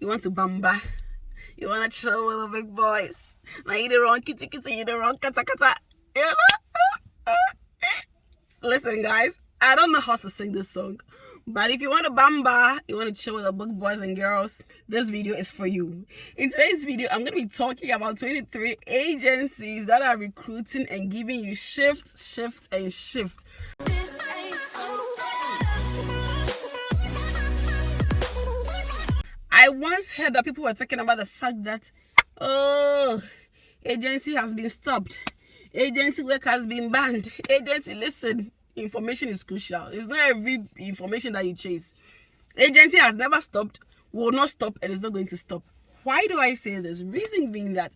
You want to bamba. You want to chill with the big boys. Now you the wrong kitty kitty, you the wrong kata kata. You know? Listen, guys, I don't know how to sing this song. But if you want to bamba, you want to chill with the big boys and girls, this video is for you. In today's video, I'm going to be talking about 23 agencies that are recruiting and giving you shift. I once heard that people were talking about the fact that, agency has been stopped. Agency work has been banned. Agency, listen, information is crucial. It's not every information that you chase. Agency has never stopped, will not stop, and is not going to stop. Why do I say this? Reason being that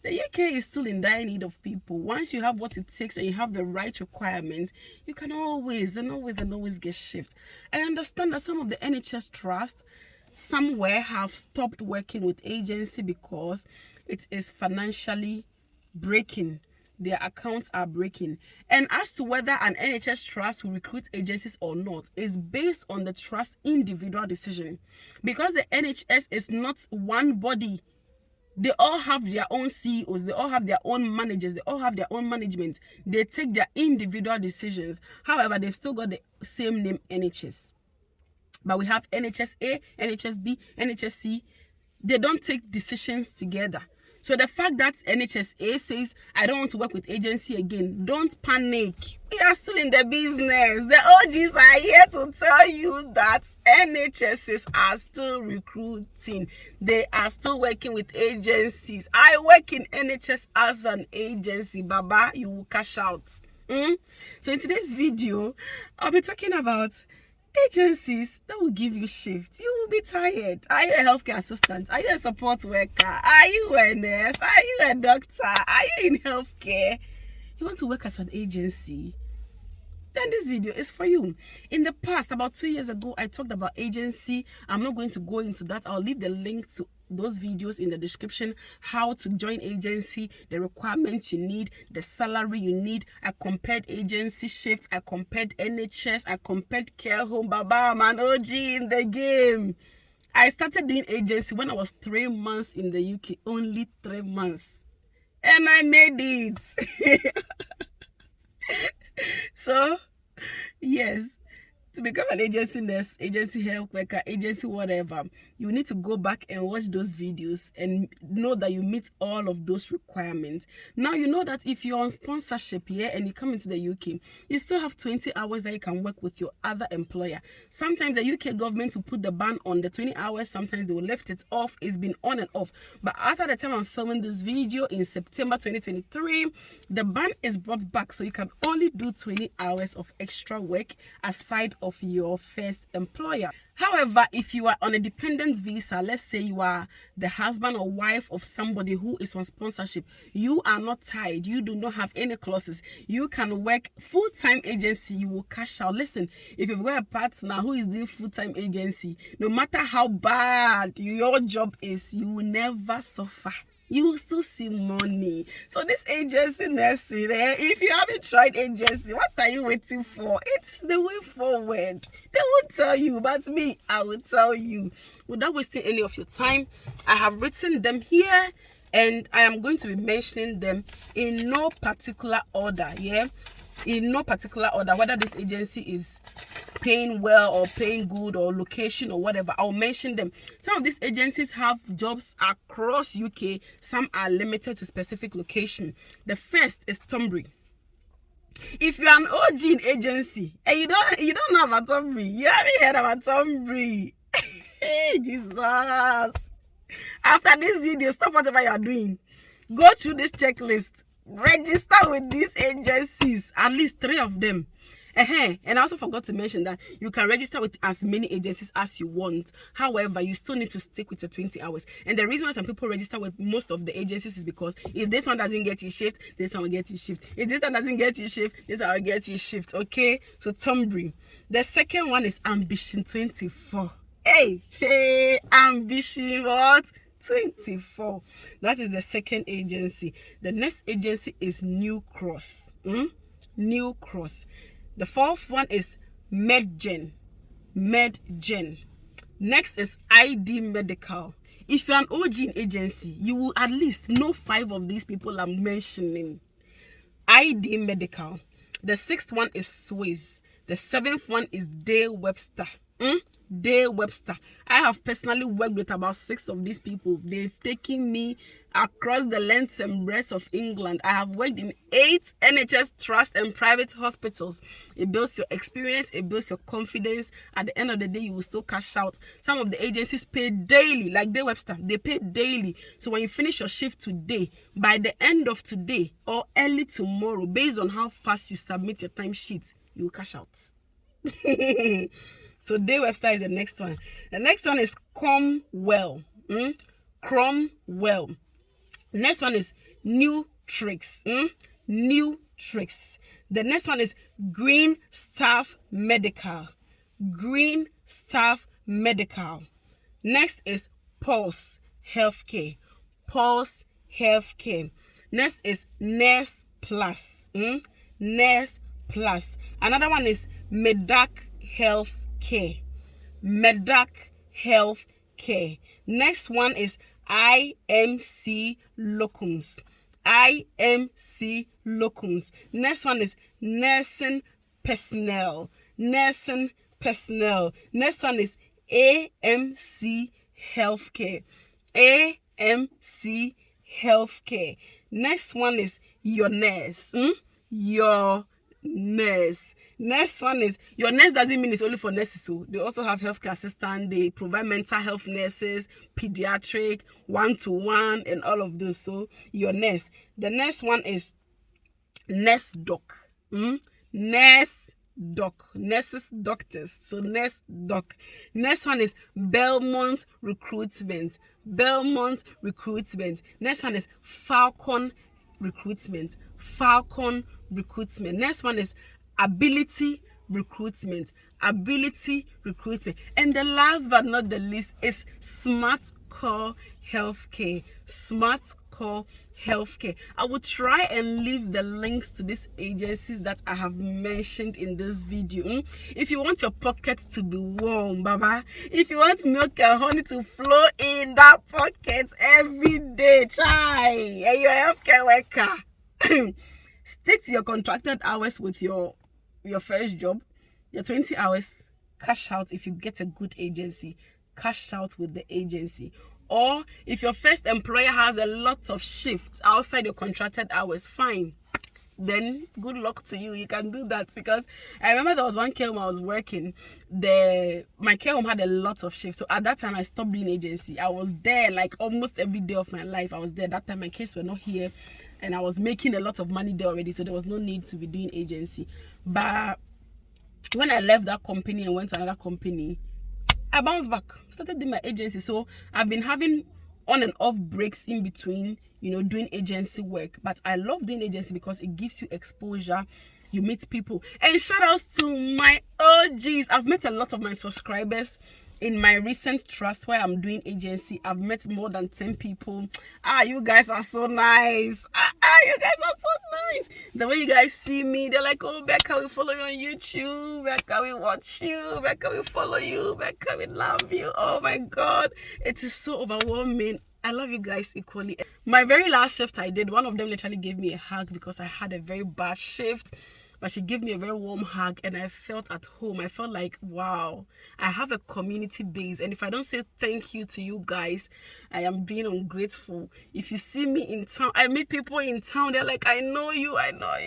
the UK is still in dire need of people. Once you have what it takes and you have the right requirement, you can always get shift. I understand that some of the NHS trust somewhere have stopped working with agency because it is financially breaking. Their accounts are breaking. And as to whether an NHS trust will recruit agencies or not is based on the trust individual decision. Because the NHS is not one body. They all have their own CEOs, they all have their own managers, they all have their own management. They take their individual decisions. However, they've still got the same name, NHS. But we have NHS-A, NHS-B, NHS-C. They don't take decisions together. So the fact that NHS-A says, I don't want to work with agency again, don't panic. We are still in the business. The OGs are here to tell you that NHSs are still recruiting. They are still working with agencies. I work in NHS as an agency. Baba, you will cash out. So in today's video, I'll be talking about agencies that will give you shifts. You will be tired. Are you a healthcare assistant? Are you a support worker? Are you a nurse? Are you a doctor? Are you in healthcare? You want to work as an agency? Then this video is for you. In the past, about 2 years ago, I talked about agency. I'm not going to go into that. I'll leave the link to those videos in the description. How to join agency, the requirements you need, the salary you need. I compared agency shifts. I compared NHS. I compared care home. Baba, I'm an OG in the game. I started doing agency when I was 3 months in the UK. Only 3 months. And I made it. So, yes, to become an agency nurse, agency health worker, agency whatever, you need to go back and watch those videos and know that you meet all of those requirements. Now, you know that if you're on sponsorship here and you come into the UK, you still have 20 hours that you can work with your other employer. Sometimes the UK government will put the ban on the 20 hours. Sometimes they will lift it off. It's been on and off. But as at the time I'm filming this video in September 2023, the ban is brought back. So you can only do 20 hours of extra work aside of your first employer. However, if you are on a dependent visa, let's say you are the husband or wife of somebody who is on sponsorship, you are not tied, you do not have any clauses, you can work full-time agency, you will cash out. Listen, if you've got a partner who is doing full-time agency, no matter how bad your job is, you will never suffer. You will still see money. So this agency nursing, if you haven't tried agency, what are you waiting for? It's the way forward. They won't tell you, but me, I will tell you. Without wasting any of your time, I have written them here and I am going to be mentioning them in no particular order, in no particular order, whether this agency is paying well or paying good or location or whatever. I'll mention them. Some of these agencies have jobs across UK. Some are limited to specific location. The first is Tonbury. If you're an OG in agency and you don't know about Tonbury, you haven't heard about Tonbury. Hey, Jesus. After this video, stop whatever you're doing. Go through this checklist. Register with these agencies, at least 3 of them. And I also forgot to mention that you can register with as many agencies as you want. However, you still need to stick with your 20 hours. And the reason why some people register with most of the agencies is because if this one doesn't get you shift, this one will get you shift. If this one doesn't get you shift, this one will get you shift. Okay? So Tonbury. The second one is Ambition 24. Hey, Ambition what? 24. That is the second agency. The next agency is New Cross. New Cross. The fourth one is MedGen. Next is ID Medical. If you're an OG in agency, you will at least know 5 of these people I'm mentioning. ID Medical. The 6th one is Swiss. The 7th one is Dale Webster. Dale Webster. I have personally worked with about 6 of these people. They've taken me across the length and breadth of England. I have worked in 8 NHS trust and private hospitals. It builds your experience, it builds your confidence. At the end of the day, you will still cash out. Some of the agencies pay daily, like Dale Webster, they pay daily. So when you finish your shift today, by the end of today or early tomorrow, based on how fast you submit your timesheet, you will cash out. So Dale Webster is the next one. The next one is Cromwell. Cromwell. Next one is New Tricks. New Tricks. The next one is Green Staff Medical. Green Staff Medical. Next is Pulse Healthcare. Pulse Healthcare. Next is Nurse Plus. Nurse Plus. Another one is Medac Health Care. Medac Health Care. Next one is IMC Locums. IMC Locums. Next one is Nursing Personnel. Nursing Personnel. Next one is AMC Healthcare. AMC Healthcare. Next one is Your Nurse. Your Nurse. Next one is Your Nurse doesn't mean it's only for nurses. So they also have healthcare assistant. They provide mental health nurses, pediatric, one-to-one, and all of those. So Your Nurse. The next one is Nurse Doc. Nurse Doc. Nurses, doctors. So Nurse Doc. Next one is Belmont Recruitment. Belmont Recruitment. Next one is Falcon Recruitment. Falcon Recruitment. Next one is Ability Recruitment. Ability Recruitment. And the last but not the least is Smart Core Healthcare. Smart Core Healthcare. I will try and leave the links to these agencies that I have mentioned in this video. If you want your pocket to be warm, Baba, if you want milk and honey to flow in that pocket every day, try. And you're a healthcare worker. Stick to your contracted hours with your first job, your 20 hours, cash out if you get a good agency, cash out with the agency. Or if your first employer has a lot of shifts outside your contracted hours, fine. Then good luck to you. You can do that, because I remember there was one care home I was working. My care home had a lot of shifts. So at that time I stopped doing agency. I was there like almost every day of my life. I was there. That time my kids were not here. And I was making a lot of money there already, so there was no need to be doing agency. But when I left that company and went to another company, I bounced back, started doing my agency. So I've been having on and off breaks in between, doing agency work. But I love doing agency because it gives you exposure. You meet people. And shout outs to my OGs. I've met a lot of my subscribers in my recent trust where I'm doing agency. I've met more than 10 people. You guys are so nice. You guys are so nice. The way you guys see me, they're like, oh, Becca, we follow you on YouTube. Becca, we watch you. Becca, we follow you. Becca, we love you. Oh my God. It is so overwhelming. I love you guys equally. My very last shift I did, one of them literally gave me a hug because I had a very bad shift. But she gave me a very warm hug and I felt at home. I felt like, wow, I have a community base. And if I don't say thank you to you guys, I am being ungrateful. If you see me in town, I meet people in town. They're like, I know you.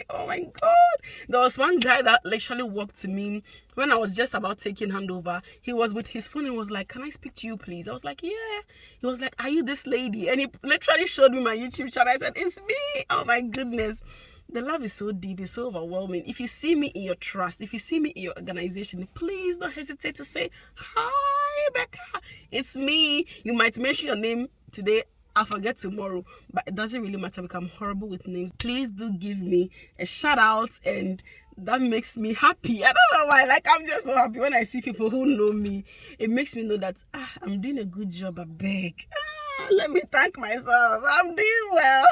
Oh my God. There was one guy that literally walked to me when I was just about taking handover. He was with his phone and was like, can I speak to you, please? I was like, yeah. He was like, are you this lady? And he literally showed me my YouTube channel. I said, it's me. Oh my goodness. The love is so deep, it's so overwhelming. If you see me in your trust, if you see me in your organization, please don't hesitate to say, hi, Becca, it's me. You might mention your name today, I'll forget tomorrow, but it doesn't really matter because I'm horrible with names. Please do give me a shout out, and that makes me happy. I don't know why, like I'm just so happy when I see people who know me. It makes me know that I'm doing a good job. I beg. Let me thank myself. I'm doing well.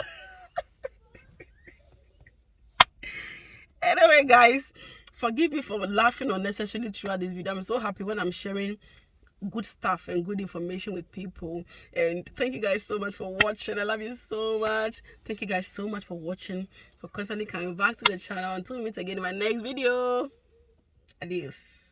Anyway, guys, forgive me for laughing unnecessarily throughout this video. I'm so happy when I'm sharing good stuff and good information with people. And thank you guys so much for watching. I love you so much. Thank you guys so much for watching, for constantly coming back to the channel. Until we meet again in my next video. Adios.